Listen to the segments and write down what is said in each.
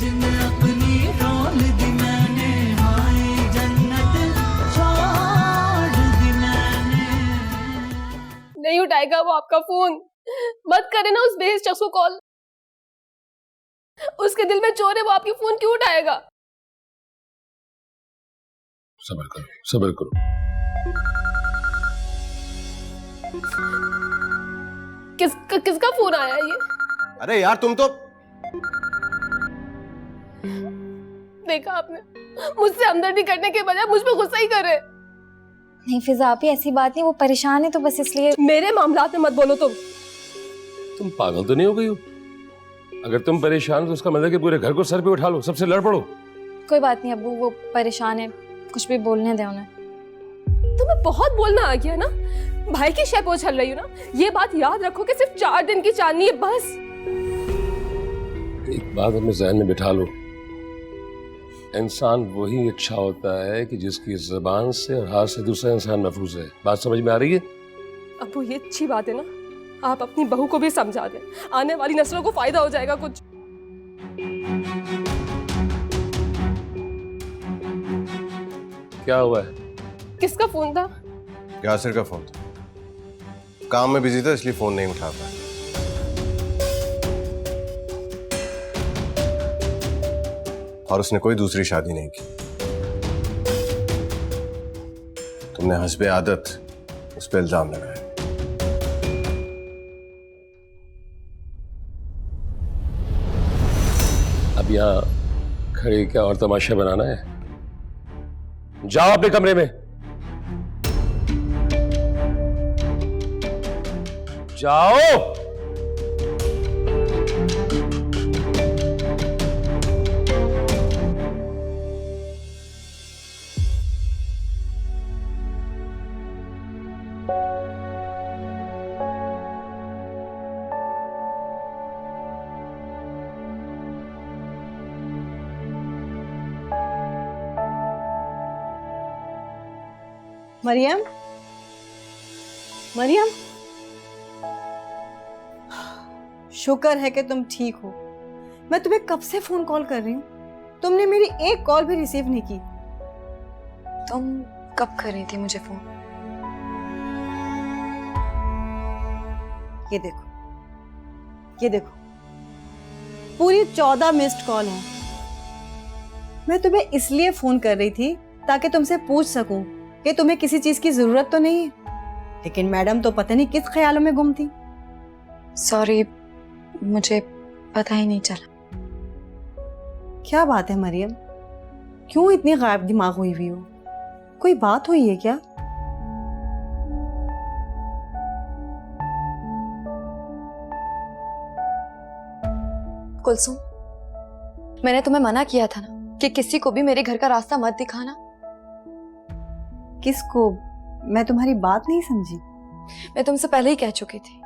जिसमें अपनी रोल दी मैंने, हाय जन्नत छोड़ दी मैंने। नहीं उठाएगा वो आपका फोन। मत करे ना उस बेहिस शख्स को कॉल। उसके दिल में चोर है, वो आपकी फोन क्यों उठाएगा? सब्र करो, सब्र करो। किसका फोन आया ये? अरे यार तुम तो देखा आपने, मुझसे हमदर्दी करने के बजाय मुझ पे गुस्सा ही कर रहे। नहीं फिजा आप, ऐसी बात नहीं, वो परेशान है तो बस इसलिए। मेरे मामलात में मत बोलो तुम पागल तो नहीं हो गई हो? अगर तुम परेशान हो तो उसका मतलब कि पूरे घर को सर पे उठा लो, सबसे लड़ पड़ो। कोई बात नहीं अब्बू, वो परेशान है, कुछ भी बोलने दे उन्हें। तुम्हें बहुत बोलना आ गया ना। भाई की शय पे चल रही हो ना। ये बात याद रखो कि सिर्फ 4 दिन की चांदनी है बस। एक बात अपने ज़हन में बिठा लो, इंसान वही अच्छा होता है कि जिसकी ज़बान से और हाथ से दूसरा इंसान महफूज है। बात समझ में आ रही है? अब वो ये अच्छी बात है ना, आप अपनी बहू को भी समझा दें, आने वाली नस्लों को फायदा हो जाएगा कुछ। क्या हुआ है? किसका फोन था? यासिर का फोन था, काम में बिजी था इसलिए फोन नहीं उठा पाया। और उसने कोई दूसरी शादी नहीं की। तुमने हस्बे आदत उस पर इल्जाम लगाया। अब यहाँ खड़े क्या और तमाशा बनाना है? जाओ अपने कमरे में, जाओ। मरियम, मरियम, शुक्र है कि तुम ठीक हो। मैं तुम्हें कब से फोन कॉल कर रही हूँ, तुमने मेरी एक कॉल भी रिसीव नहीं की। तुम कब कर रही थी मुझे फोन? ये देखो, ये देखो, पूरी 14 मिस्ड कॉल है। मैं तुम्हें इसलिए फोन कर रही थी ताकि तुमसे पूछ सकूं कि तुम्हें किसी चीज की जरूरत तो नहीं है, लेकिन मैडम तो पता नहीं किस ख्यालों में गुम थी। सॉरी, मुझे पता ही नहीं चला। क्या बात है मरियम, क्यों इतनी गायब दिमाग हुई हुई हो? कोई बात हुई है क्या? कुलसुम, मैंने तुम्हें मना किया था ना कि किसी को भी मेरे घर का रास्ता मत दिखाना। किसको? मैं तुम्हारी बात नहीं समझी। मैं तुमसे पहले ही कह चुकी थी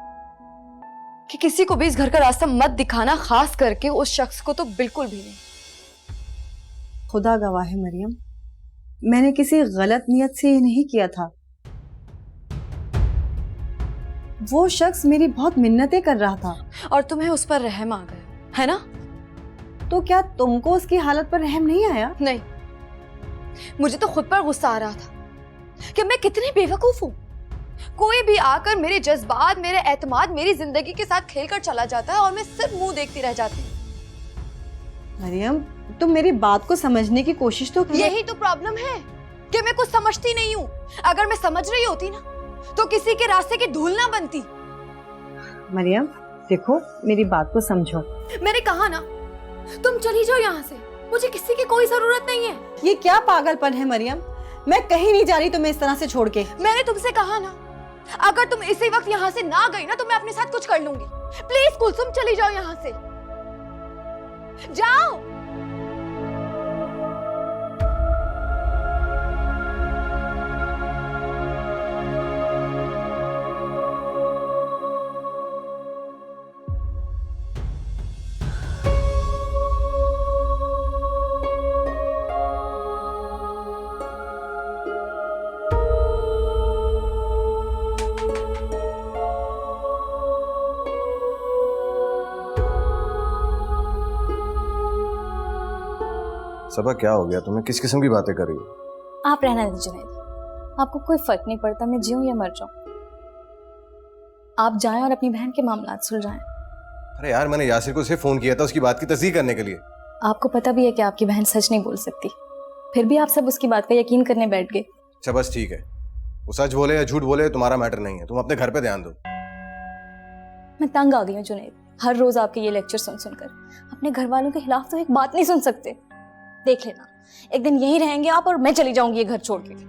कि किसी को भी इस घर का रास्ता मत दिखाना, खास करके उस शख्स को तो बिल्कुल भी नहीं। खुदा गवाह है मरियम, मैंने किसी गलत नियत से ये नहीं किया था। वो शख्स मेरी बहुत मिन्नतें कर रहा था। और तुम्हें उस पर रहम आ गया है ना? तो क्या तुमको उसकी हालत पर रहम नहीं आया? नहीं, मुझे तो खुद पर गुस्सा आ रहा था कि मैं कितनी बेवकूफ हूँ। कोई भी आकर मेरे जज्बात, मेरे एतमाद, मेरी जिंदगी के साथ खेलकर चला जाता है और मैं सिर्फ मुंह देखती रह जाती हूँ। मरियम, तुम मेरी बात को समझने की कोशिश तो करो। यही तो प्रॉब्लम है कि मैं कुछ समझती नहीं हूँ। अगर मैं समझ रही होती ना तो किसी के रास्ते की धूल ना बनती। मरियम देखो, मेरी बात को समझो। मैंने कहा ना, तुम चली जाओ यहाँ से, मुझे किसी की कोई जरूरत नहीं है। ये क्या पागलपन है मरियम? मैं कहीं नहीं जा रही तुम्हें इस तरह से छोड़ के। मैंने तुमसे कहा ना, अगर तुम इसी वक्त यहाँ से ना गई ना तो मैं अपने साथ कुछ कर लूंगी। प्लीज कुलसुम, चली जाओ यहाँ से, जाओ। सबा क्या हो गया तुम्हें? किस किस्म की बातें कर रही हो? आप रहना दीजिए जुनैद, आपको कोई फर्क नहीं पड़ता मैं जीऊं या मर जाऊं। आप जाएं और अपनी बहन के मामलात सुलझाएं। अरे यार, मैंने यासिर को सिर्फ फोन किया था उसकी बात की तस्दीक करने के लिए। आपको पता भी है कि आपकी बहन सच नहीं बोल सकती, फिर भी आप सब उसकी बात का यकीन करने बैठ गए। अच्छा बस ठीक है, वो सच बोले या झूठ बोले तुम्हारा मैटर नहीं है, तुम अपने घर पे ध्यान दो। मैं तंग आ गई हूँ जुनैद, हर रोज आपके ये लेक्चर सुन सुनकर। अपने घर वालों के खिलाफ तो एक बात नहीं सुन सकते। देख लेना, एक दिन यहीं रहेंगे आप और मैं चली जाऊंगी ये घर छोड़ के।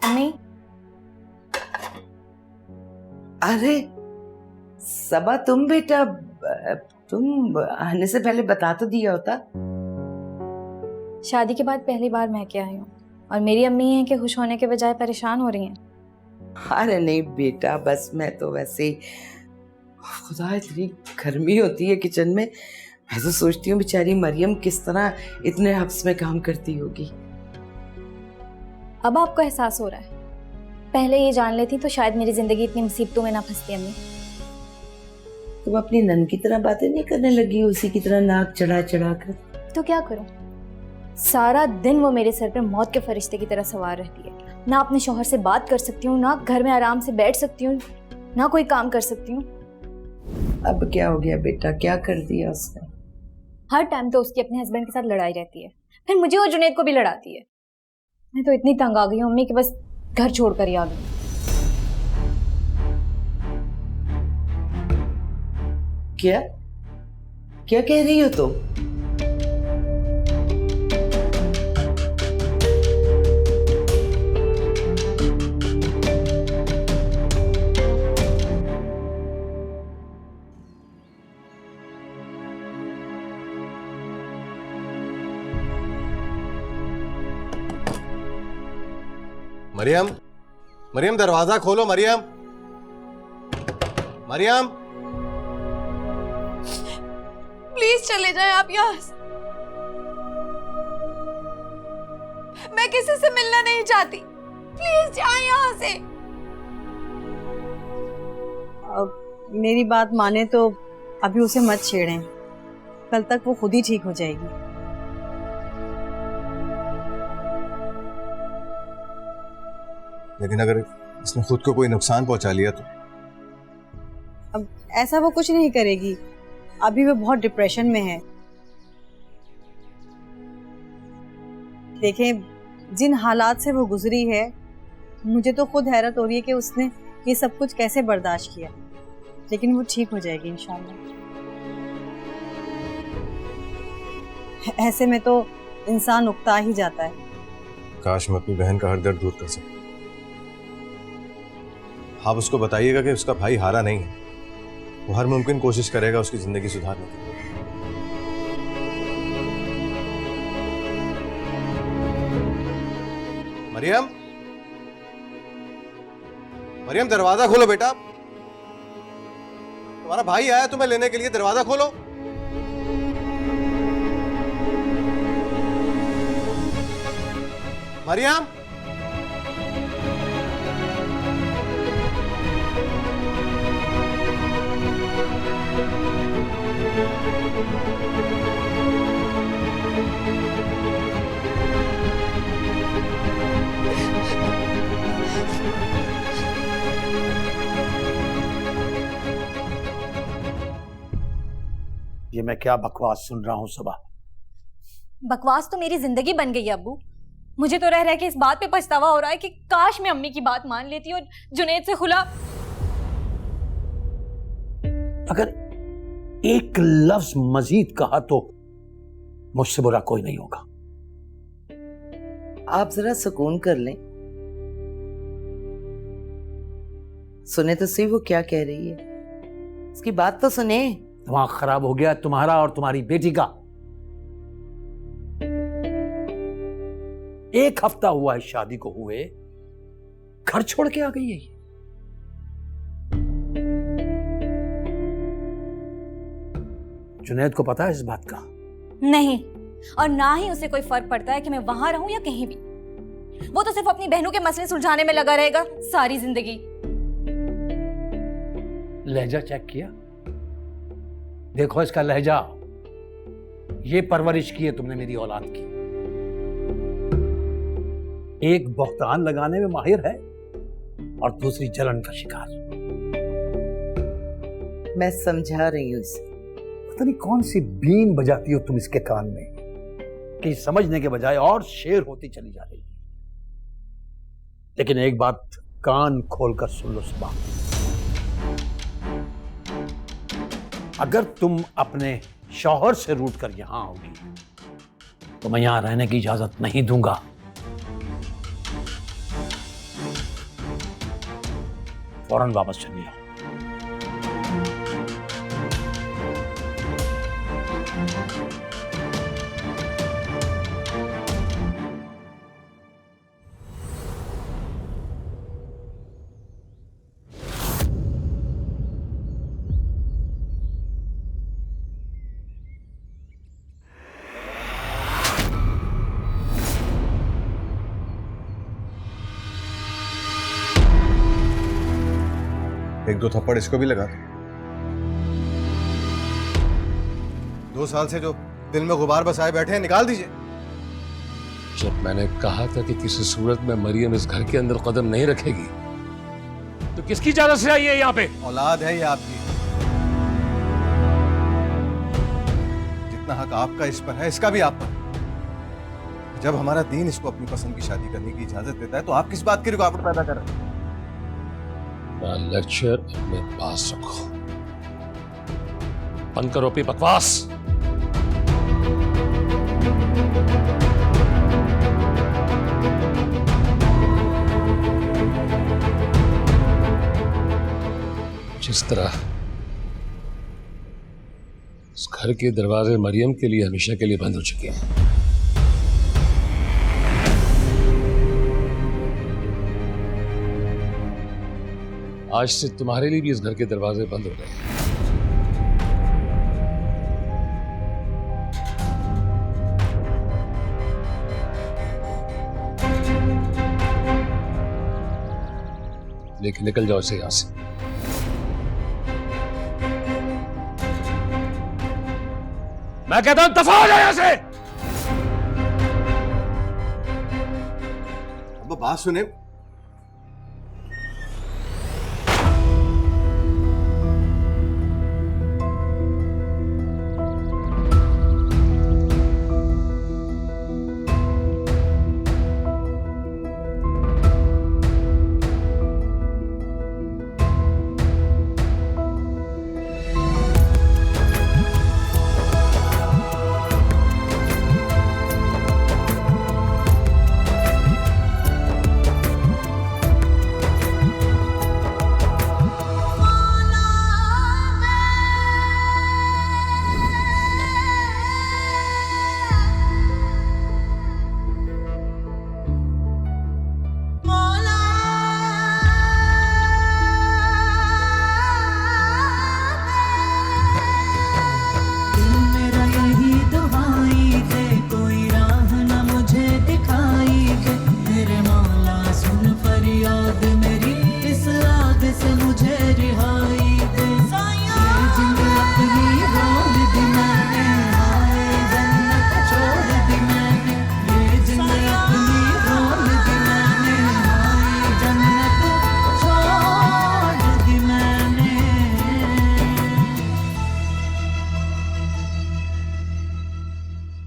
अम्मी, अरे सबा, तुम बेटा, तुम आने से पहले बता तो दिया होता। शादी के बाद पहली बार मैं के आई हूँ और मेरी अम्मी है कि खुश होने के बजाय परेशान हो रही हैं। अरे नहीं बेटा, बस मैं तो वैसे ही, खुदा इतनी गर्मी होती है किचन में, मैं तो सोचती हूँ बेचारी मरियम किस तरह इतने हफ्स में काम करती होगी। अब आपको एहसास हो रहा है, पहले ये जान लेती तो शायद मेरी जिंदगी इतनी मुसीबतों में ना फंसती। अम्मी, तुम अपनी नन की तरह बातें नहीं करने लगी, उसी की तरह नाक चढ़ा चढ़ा कर। तो क्या करूं, सारा दिन वो मेरे सर पे मौत के फरिश्ते की तरह सवार रहती है। ना अपने शौहर से बात कर सकती हूँ, ना घर में आराम से बैठ सकती हूँ, ना कोई काम कर सकती हूँ। अब क्या हो गया बेटा, क्या कर दिया उसने? हर टाइम तो उसकी अपने हस्बैंड के साथ लड़ाई रहती है, फिर मुझे और जुनैद को भी लड़ाती है। मैं तो इतनी तंग आ गई हूँ अम्मी कि बस घर छोड़कर ही आ गई। क्या क्या कह रही हो तुम? मरियम, मरियम दरवाजा खोलो। मरियम, मरियम, प्लीज चले जाएं आप यहाँ से। मैं किसी से मिलना नहीं चाहती, प्लीज जाएं यहाँ से। अब मेरी बात माने तो अभी उसे मत छेड़ें, कल तक वो खुद ही ठीक हो जाएगी। लेकिन अगर इसने खुद को कोई नुकसान पहुंचा लिया तो? अब ऐसा वो कुछ नहीं करेगी, अभी वो बहुत डिप्रेशन में है। देखें, जिन हालात से वो गुजरी है, मुझे तो खुद हैरत हो रही है कि उसने ये सब कुछ कैसे बर्दाश्त किया। लेकिन वो ठीक हो जाएगी इंशाल्लाह। ऐसे में तो इंसान उकता ही जाता है। काश मैं अपनी बहन का हर दर्द दूर कर सकता। आप उसको बताइएगा कि उसका भाई हारा नहीं है, वो हर मुमकिन कोशिश करेगा उसकी जिंदगी सुधारने की। मरियम, मरियम दरवाजा खोलो बेटा, तुम्हारा भाई आया तुम्हें लेने के लिए, दरवाजा खोलो। मरियम, ये मैं क्या बकवास सुन रहा हूँ सबा? बकवास तो मेरी जिंदगी बन गई है अब्बू। मुझे तो रह रह के इस बात पे पछतावा हो रहा है कि काश मैं अम्मी की बात मान लेती और जुनैद से खुला। अगर एक लफ्ज मजीद कहा तो मुझसे बुरा कोई नहीं होगा। आप जरा सुकून कर लें, सुने तो सही वो क्या कह रही है, उसकी बात तो सुने। दिमाग खराब हो गया तुम्हारा और तुम्हारी बेटी का। एक हफ्ता हुआ है शादी को हुए, घर छोड़ के आ गई है ये। जुनैद को पता है इस बात का? नहीं, और ना ही उसे कोई फर्क पड़ता है कि मैं वहां रहूं या कहीं भी। वो तो सिर्फ अपनी बहनों के मसले सुलझाने में लगा रहेगा सारी जिंदगी। लहजा चेक किया? देखो इसका लहजा। ये परवरिश की है तुमने मेरी औलाद की। एक बहतान लगाने में माहिर है और दूसरी जलन का शिकार। मैं समझा रही हूँ इसे। पता नहीं कौन सी बीन बजाती हो तुम इसके कान में कि समझने के बजाय और शेर होती चली जा रही है। लेकिन एक बात कान खोलकर सुन लो सुबह, अगर तुम अपने शौहर से रूठ कर यहां आओगी तो मैं यहां रहने की इजाजत नहीं दूंगा। फौरन वापस चली जाओ। एक दो थप्पड़ इसको भी लगा दो। 2 साल से जो दिल में गुबार बसाए बैठे हैं, निकाल दीजिए। जब मैंने कहा था कि किसी सूरत में मरियम इस घर के अंदर कदम नहीं रखेगी तो किसकी इजाजत से आई है यहाँ पे? औलाद है ये आपकी। जितना हक आपका इस पर है, इसका भी आप पर। जब हमारा दीन इसको अपनी पसंद की शादी करने की इजाजत देता है तो आप किस बात की रुकावट पैदा कर रहे हैं? लेक्चर अपने पास रखो, बंद करो अपनी बकवास। जिस तरह इस घर के दरवाजे मरियम के लिए हमेशा के लिए बंद हो चुके हैं, आज से तुम्हारे लिए भी इस घर के दरवाजे बंद हो गए। लेकिन निकल जाओ इसे यहां से। मैं कहता हूं दफा हो जाओ यहां से। अब बात सुने।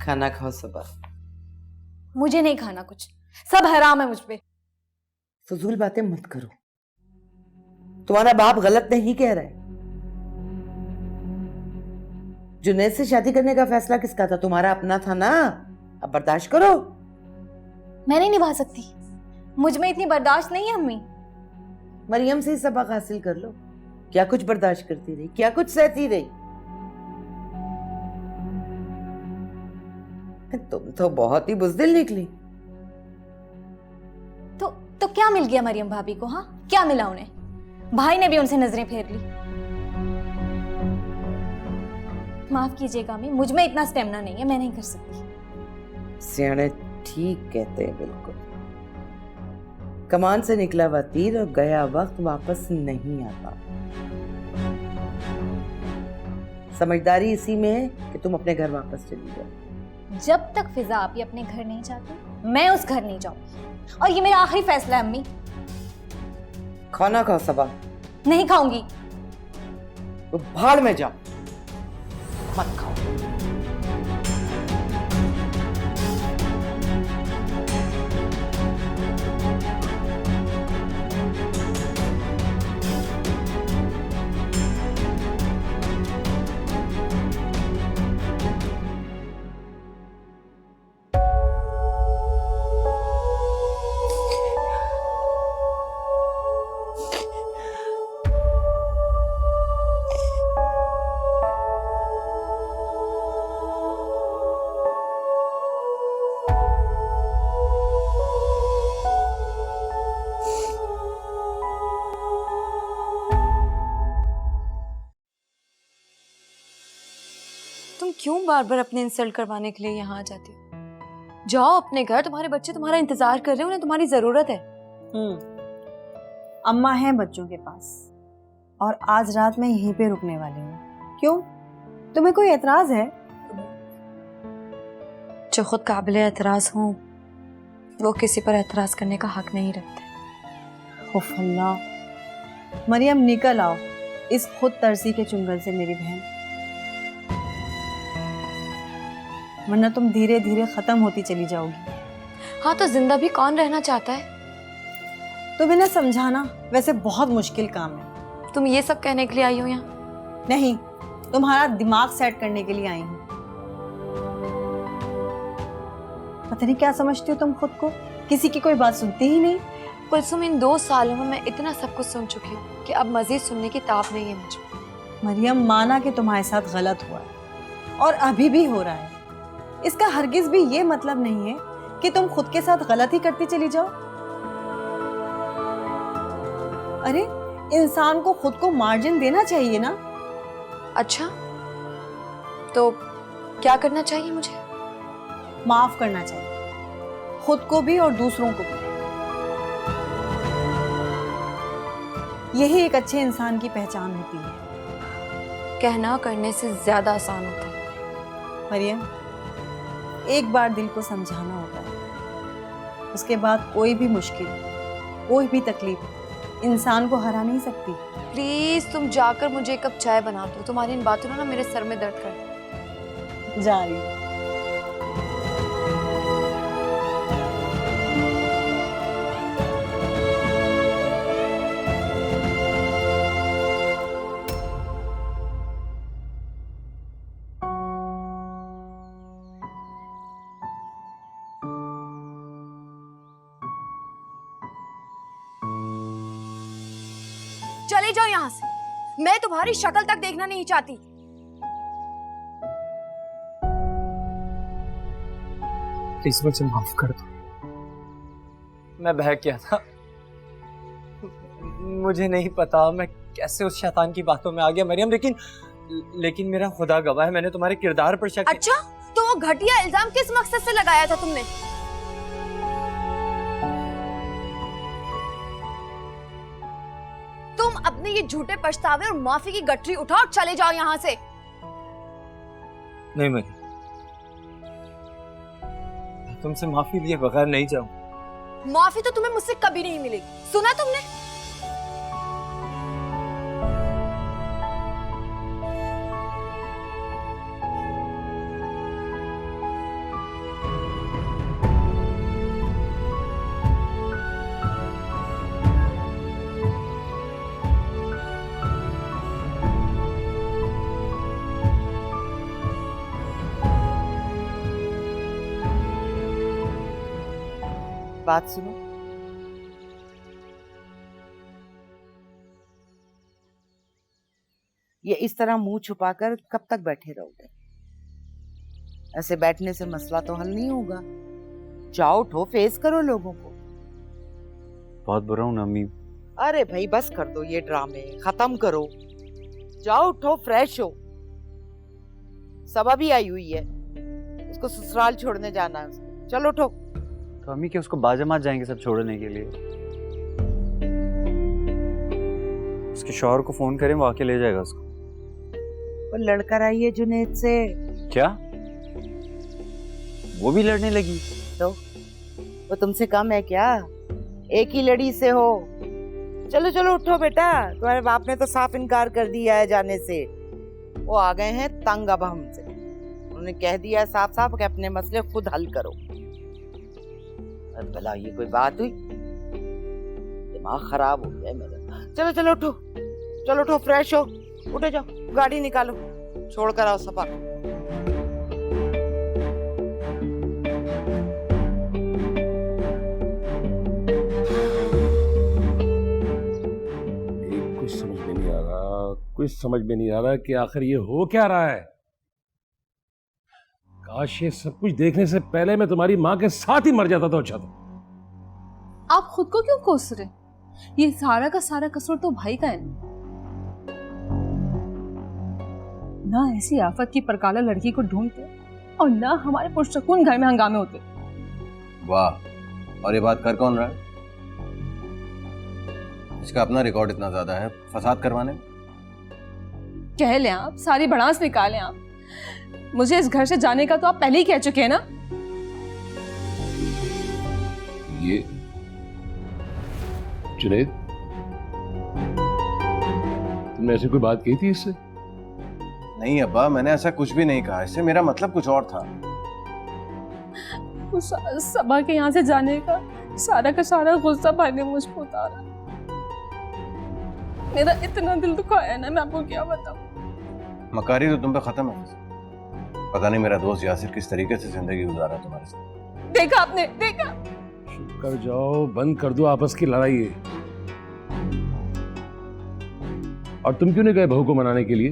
खाना खाओ सबा। मुझे नहीं खाना कुछ, सब हराम है मुझ पे। फजूल बातें मत करो। तुम्हारा बाप गलत नहीं कह रहा है। जुनैद से शादी करने का फैसला किसका था? तुम्हारा अपना था ना। अब बर्दाश्त करो। मैं नहीं निभा सकती, मुझ में इतनी बर्दाश्त नहीं है अम्मी। मरियम से ही सबक हासिल कर लो। क्या कुछ बर्दाश्त करती रही, क्या कुछ सहती रही। तुम तो बहुत ही बुज़दिल निकली। तो क्या मिल गया मरियम भाभी को? हाँ, क्या मिला उन्हें? भाई ने भी उनसे नजरें फेर ली। माफ कीजिएगा अम्मी, मुझ में इतना स्टेमिना नहीं है, मैं नहीं कर सकती। सियाने ठीक कहते हैं, बिल्कुल। कमान से निकला हुआ तीर और गया वक्त वापस नहीं आता। समझदारी इसी में है कि तुम अपने घर वापस चली जाओ। जब तक फिजा आप अपने घर नहीं जाती, मैं उस घर नहीं जाऊंगी, और ये मेरा आखिरी फैसला है अम्मी। खाना खाओ सबा। नहीं खाऊंगी। तो भाड़ में जाओ, मत खाओ। तुम क्यों बार बार अपने इंसल्ट करवाने के लिए यहाँ आ जाती हो? जाओ अपने घर, तुम्हारे बच्चे तुम्हारा इंतजार कर रहे हैं, उन्हें तुम्हारी जरूरत है। अम्मा है बच्चों के पास, और आज रात मैं यहीं पे रुकने वाली हूँ। क्यों, तुम्हें कोई एतराज है? जो खुद काबिल एतराज हो वो किसी पर एतराज करने का हक नहीं रखते। उफ अल्लाह, मरियम निकल आओ इस खुद तरसी के चुंगल से मेरी बहन, वरना तुम धीरे धीरे खत्म होती चली जाओगी। हाँ तो जिंदा भी कौन रहना चाहता है? तुम इन्हें समझाना वैसे बहुत मुश्किल काम है। तुम ये सब कहने के लिए आई हो यहाँ? नहीं, तुम्हारा दिमाग सेट करने के लिए आई हूँ। पता नहीं क्या समझती हो तुम खुद को, किसी की कोई बात सुनती ही नहीं। कुलसुम, इन 2 सालों में मैं इतना सब कुछ सुन चुकी हूँ कि अब मजीद सुनने की ताब नहीं है मुझे। मरियम, माना कि तुम्हारे साथ गलत हुआ है और अभी भी हो रहा है, इसका हरगिज भी ये मतलब नहीं है कि तुम खुद के साथ गलत ही करती चली जाओ। अरे इंसान को खुद को मार्जिन देना चाहिए ना। अच्छा, तो क्या करना चाहिए मुझे? माफ करना चाहिए, खुद को भी और दूसरों को भी। यही एक अच्छे इंसान की पहचान होती है। कहना करने से ज्यादा आसान होता है। मरियम, एक बार दिल को समझाना होता है, उसके बाद कोई भी मुश्किल, कोई भी तकलीफ इंसान को हरा नहीं सकती। प्लीज तुम जाकर मुझे एक कप चाय बना दो, तुम्हारी इन बातों ने ना मेरे सर में दर्द कर। जा रही हूँ। चले जाओ यहाँ से, मैं तुम्हारी शक्ल तक देखना नहीं चाहती। प्लीज मुझे माफ कर दो, मैं बहक गया था। मुझे नहीं पता मैं कैसे उस शैतान की बातों में आ गया मरियम, लेकिन मेरा खुदा गवाह है, मैंने तुम्हारे किरदार पर शक। अच्छा, तो वो घटिया इल्जाम किस मकसद से लगाया था तुमने? तुम अपने ये झूठे पछतावे और माफी की गठरी उठाओ और चले जाओ यहाँ से। नहीं मरियम, तुमसे माफी लिए बगैर नहीं जाऊं। माफी तो तुम्हें मुझसे कभी नहीं मिलेगी, सुना तुमने? बात सुनो, ये इस तरह मुंह छुपाकर कब तक बैठे रहोगे? ऐसे बैठने से मसला तो हल नहीं होगा। जाओ, उठो, फेस करो लोगों को। बहुत बुरा हूं ना अम्मी। अरे भाई बस कर दो ये ड्रामे, खत्म करो। जाओ, उठो, फ्रेश हो। सबा भी आई हुई है, उसको ससुराल छोड़ने जाना है उसको। चलो उठो। तो अम्मी क्या उसको बाजमात जाएंगे सब छोड़ने के लिए? उसके शौहर को फोन करें, वो आके ले जाएगा उसको। वो लड़कर आई है जुनैद से। क्या वो भी लड़ने लगी? तो वो तुमसे कम है क्या? एक ही लड़ी से हो। चलो चलो उठो बेटा, तुम्हारे बाप ने तो साफ इनकार कर दिया है जाने से। वो आ गए हैं तंग अब हमसे। उन्होंने कह दिया है साफ साफ कि अपने मसले खुद हल करो। भला ये कोई बात हुई? दिमाग खराब हो गया मेरा। चलो चलो उठो, चलो उठो, फ्रेश हो, उठो जाओ, गाड़ी निकालो, छोड़ कर आओ सपा। कुछ समझ में नहीं आ रहा कि आखिर ये हो क्या रहा है। काश ये सब कुछ देखने से पहले मैं तुम्हारी माँ के साथ ही मर जाता तो अच्छा था। आप खुद को क्यों कोस रहे? ये सारा का सारा कसूर तो भाई का है ना। ऐसी आफत की परकाला लड़की को ढूंढते और ना हमारे पुरसकून घर में हंगामे होते। वाह, और ये बात कर कौन रहा है? इसका अपना रिकॉर्ड इतना ज्यादा है फसाद करवाने में। कह लें आप, सारी भड़ास निकालें आप, मुझे इस घर से जाने का तो आप पहले ही कह चुके हैं ना। ये जुनैद, तुमने ऐसी कोई बात कही थी इससे? नहीं अब्बा, मैंने ऐसा कुछ भी नहीं कहा। इससे मेरा मतलब कुछ और था। उस सबा के यहाँ से जाने का सारा गुस्सा भाई ने मुझ पर उतारा। मेरा इतना दिल दुखाया है ना, मैं आपको क्या बताऊं। मकारी तो तुम पे खत्म है। पता नहीं मेरा दोस्त यासिर किस तरीके से जिंदगी गुजारा तुम्हारे साथ। देखा आपने, देखा। चुप कर जाओ, बंद कर दो आपस की लड़ाई है। और तुम क्यों नहीं गए बहू को मनाने के लिए?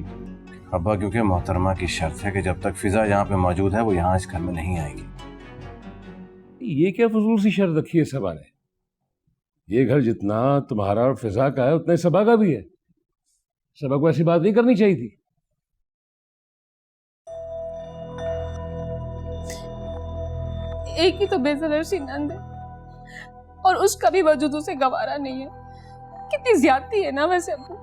अब्बा, क्योंकि मोहतरमा की शर्त है कि जब तक फिजा यहाँ पे मौजूद है वो यहाँ इस घर में नहीं आएगी। ये क्या फजूल सी शर्त रखी है सबा ने? ये घर जितना तुम्हारा और फिजा का है उतना ही सबा का भी है। सबा को ऐसी बात नहीं करनी चाहिए थी। एक ही तो बेजलर सी नंद है और उसका भी वजूद उसे गवारा नहीं है। कितनी ज्यादती है ना वैसे अब्बू।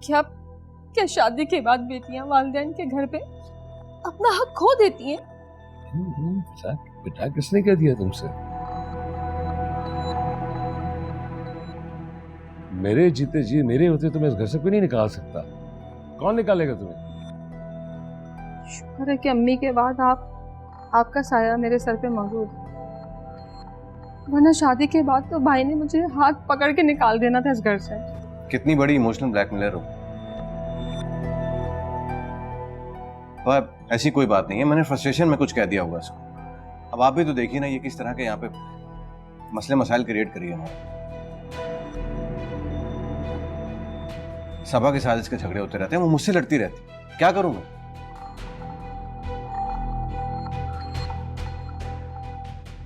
क्या शादी के बाद बेटियां वालिदैन के घर पे अपना हक खो देती हैं? बेटा, किसने कह दिया तुमसे? मेरे जीते जी मेरे होते तुम्हें इस घर से कोई नहीं निकाल सकता। कौन निकालेगा तुम्हें? शुक्र है कि अम्मी के बाद आपका साया मेरे सर पे मौजूद है, वरना शादी के बाद तो भाई ने मुझे हाथ पकड़ के निकाल देना था इस घर से। कितनी बड़ी इमोशनल ब्लैकमेलर हो। पर ऐसी कोई बात नहीं है, मैंने फ्रस्ट्रेशन में कुछ कह दिया होगा इसको। अब आप भी तो देखिए ना ये किस तरह के यहाँ पे मसले मसाइल क्रिएट करिए हमारे। सबा के साथ इसके झगड़े होते रहते हैं, वो मुझसे लड़ती रहती। क्या करूं मैं?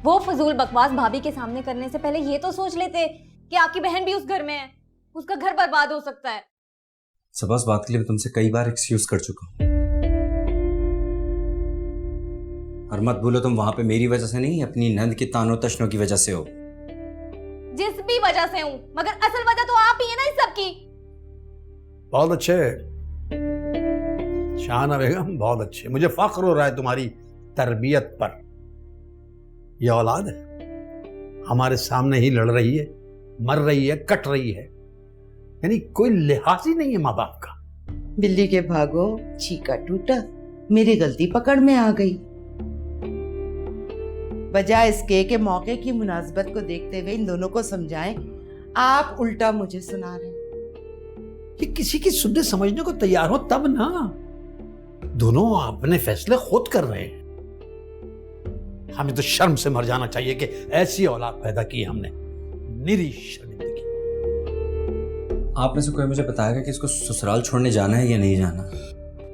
वो फजूल बकवास भाभी के सामने करने से पहले ये तो सोच लेते कि आपकी बहन भी उस घर में है, उसका घर बर्बाद हो सकता है। सबा, इस बात के लिए मैं तुमसे कई बार एक्सक्यूज कर चुका हूँ। और मत भूलो तुम वहां पे मेरी वजह से नहीं, अपनी नंद के तानों तशनों की वजह से हो। जिस भी वजह से हूँ, मगर असल वजह तो आप ही है ना इस सब की। बहुत अच्छे शाहना बेगम, बहुत अच्छे। मुझे फख्र हो रहा है तुम्हारी तरबियत पर। यह औलाद है, हमारे सामने ही लड़ रही है, मर रही है, कट रही है, यानी कोई लिहाज ही नहीं है माँ बाप का। बिल्ली के भागो चीका टूटा, मेरी गलती पकड़ में आ गई। बजाय इसके के मौके की मुनासबत को देखते हुए इन दोनों को समझाएं, आप उल्टा मुझे सुना रहे हैं। कि किसी की सुनने समझने को तैयार हो तब ना। दोनों अपने फैसले खुद कर रहे हैं। हमें तो शर्म से मर जाना चाहिए कि ऐसी औलाद पैदा की हमने। निरी शर्मिंदगी। आप में से कोई मुझे बताएगा कि इसको ससुराल छोड़ने जाना है या नहीं जाना?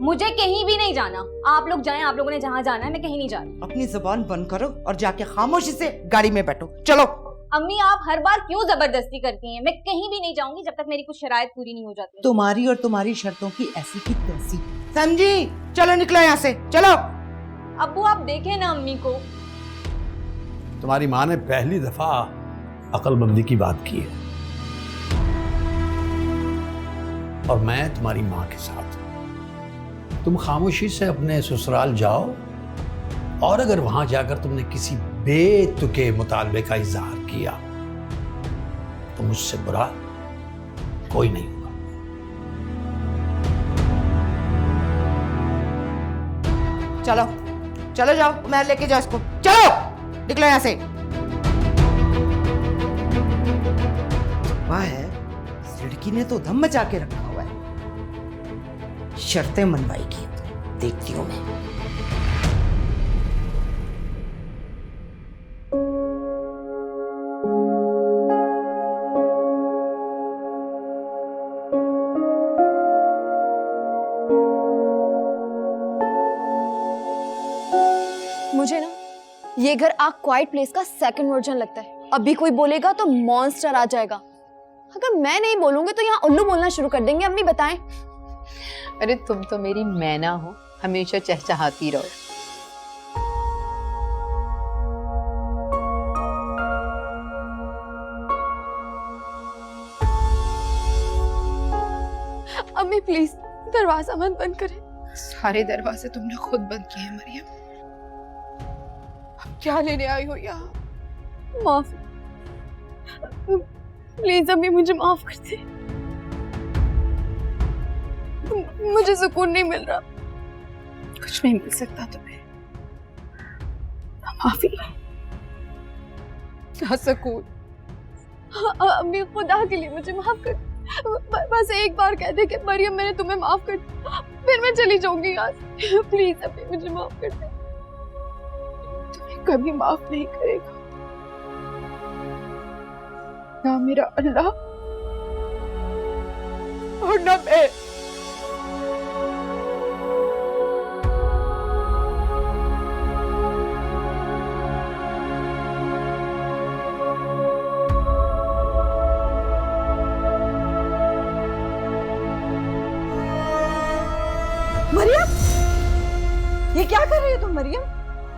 मुझे कहीं भी नहीं जाना। आप लोग जाएं, आप लोगों ने जहां जाना है, मैं कहीं नहीं जा रही। अपनी जुबान बंद करो और जाके खामोशी से गाड़ी में बैठो। चलो। अम्मी आप हर बार क्यों जबरदस्ती करती हैं? मैं कहीं भी नहीं जाऊंगी जब तक मेरी कुछ शराइत पूरी नहीं हो जाती। तुम्हारी और तुम्हारी शर्तों की ऐसी की तैसी। समझी? चलो निकलो यहाँ से, चलो। अब्बू आप देखें ना अम्मी को। तुम्हारी माँ ने पहली दफा अक्लमंदी की बात की है, और मैं तुम्हारी माँ के साथ हूं। तुम खामोशी से अपने ससुराल जाओ, और अगर वहां जाकर तुमने किसी बेतुके मुतालबे का इजहार किया तो मुझसे बुरा कोई नहीं होगा। चलो चलो जाओ, मैं लेके जाओ इसको, चलो निकलो यहाँ से। वाह है, इस लड़की ने तो दम मचा के रखा हुआ है। शर्तें मनवाएगी, देखती हूँ मैं। मुझे ना ये घर आ क्वाइट प्लेस का सेकंड वर्जन लगता है। अभी कोई बोलेगा तो मॉन्स्टर आ जाएगा। अगर मैं नहीं बोलूंगी तो यहाँ उल्लू बोलना शुरू कर देंगे। अम्मी बताएं। अरे तुम तो मेरी मैना हो, हमेशा चहचहाती रहो। अम्मी प्लीज दरवाजा मत बंद करें। सारे दरवाजे तुमने खुद बंद किए हैं मरियम। अब क्या लेने आई हो यहाँ? माफ प्लीज अम्मी, मुझे माफ कर दे। मुझे सुकून नहीं मिल रहा। कुछ नहीं मिल सकता तुम्हें। माफी क्या सुकून? अम्मी खुदा के लिए मुझे माफ कर। बस एक बार कह दे कि मरियम मैंने तुम्हें माफ कर दिया, फिर मैं चली जाऊंगी आज। प्लीज अम्मी मुझे माफ कर दे। तुम्हें कभी माफ नहीं करेगा ना मेरा अल्लाह और ना मैं। मरियम, ये क्या कर रही हो तुम? मरियम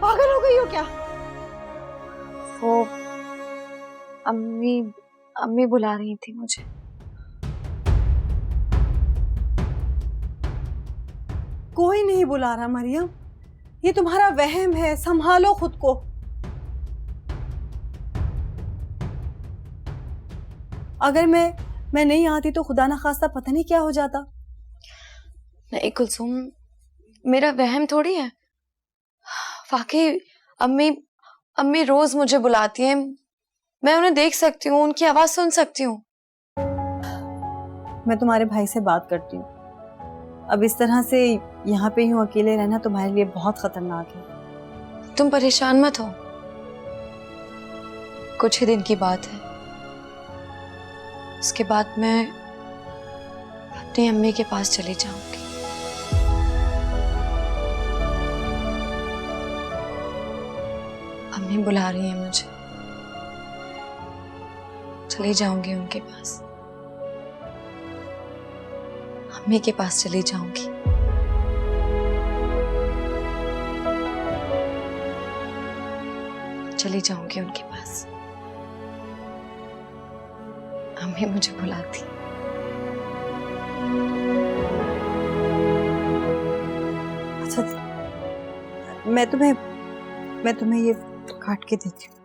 पागल हो गई हो क्या? वो अम्मी बुला रही थी मुझे। कोई नहीं बुला रहा मरियम, ये तुम्हारा वहम है। संभालो खुद को। अगर मैं नहीं आती तो खुदा ना खास्ता पता नहीं क्या हो जाता। नहीं कुलसुम, मेरा वहम थोड़ी है। वाकई अम्मी रोज मुझे बुलाती हैं। मैं उन्हें देख सकती हूँ, उनकी आवाज सुन सकती हूँ। मैं तुम्हारे भाई से बात करती हूँ। अब इस तरह से यहाँ पे यूं अकेले रहना तुम्हारे लिए बहुत खतरनाक है। तुम परेशान मत हो, कुछ ही दिन की बात है। उसके बाद मैं अपनी अम्मी के पास चली जाऊंगी। अम्मी बुला रही हैं मुझे, चली जाऊंगी उनके पास। अम्मी के पास चली जाऊंगी। चली जाऊंगी उनके पास। अम्मी मुझे बुलाती। अच्छा, मैं तुम्हें ये काट के देती हूँ।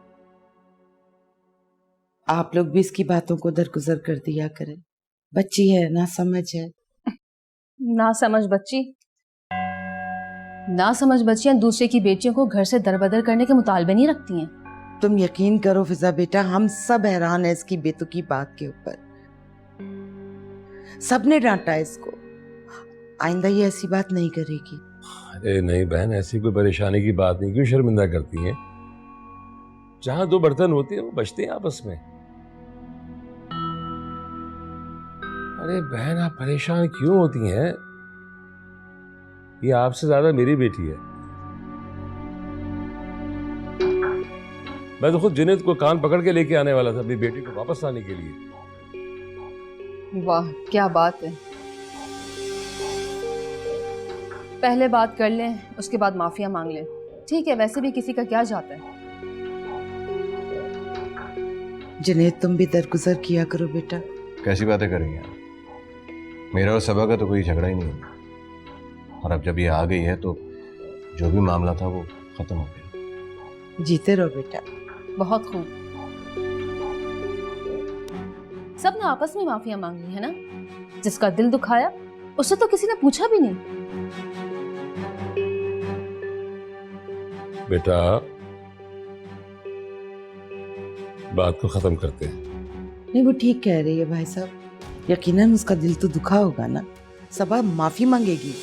आप लोग भी इसकी बातों को दरगुजर कर दिया करें। बच्ची है, ना समझ है। ना समझ बच्ची, ना समझ बच्चियां दूसरे की बेटियों को घर से दरबदर करने के मुतालबे नहीं रखती हैं। तुम यकीन करो फिजा बेटा, हम सब हैरान है इसकी बेतुकी बात के ऊपर। सबने डांटा इसको। आइंदा ये ऐसी बात नहीं करेगी। अरे नहीं बहन, ऐसी कोई परेशानी की बात नहीं, क्यों शर्मिंदा करती हैं? जहां दो बर्तन होते हैं वो बचते हैं आपस में। अरे बहन, आप परेशान क्यों होती हैं? ये आपसे ज्यादा मेरी बेटी है। मैं तो खुद जुनैद को कान पकड़ के लेके आने वाला था अपनी बेटी को वापस लाने के लिए। वाह क्या बात है। पहले बात कर लें, उसके बाद माफिया मांग लें। ठीक है, वैसे भी किसी का क्या जाता है। जुनैद तुम भी दरगुजर किया करो बेटा। कैसी बातें करेंगे आप? मेरा और सबा का तो कोई झगड़ा ही नहीं है, और अब जब ये आ गई है तो जो भी मामला था वो खत्म हो गया। जीते रहो बेटा। बहुत खूब। सबने आपस में माफिया मांग ली है ना। जिसका दिल दुखाया उससे तो किसी ने पूछा भी नहीं। बेटा बात को खत्म करते हैं। नहीं वो ठीक कह रही है भाई साहब, यकीनन उसका दिल तो दुखा होगा ना। सबा माफी मांगेगी।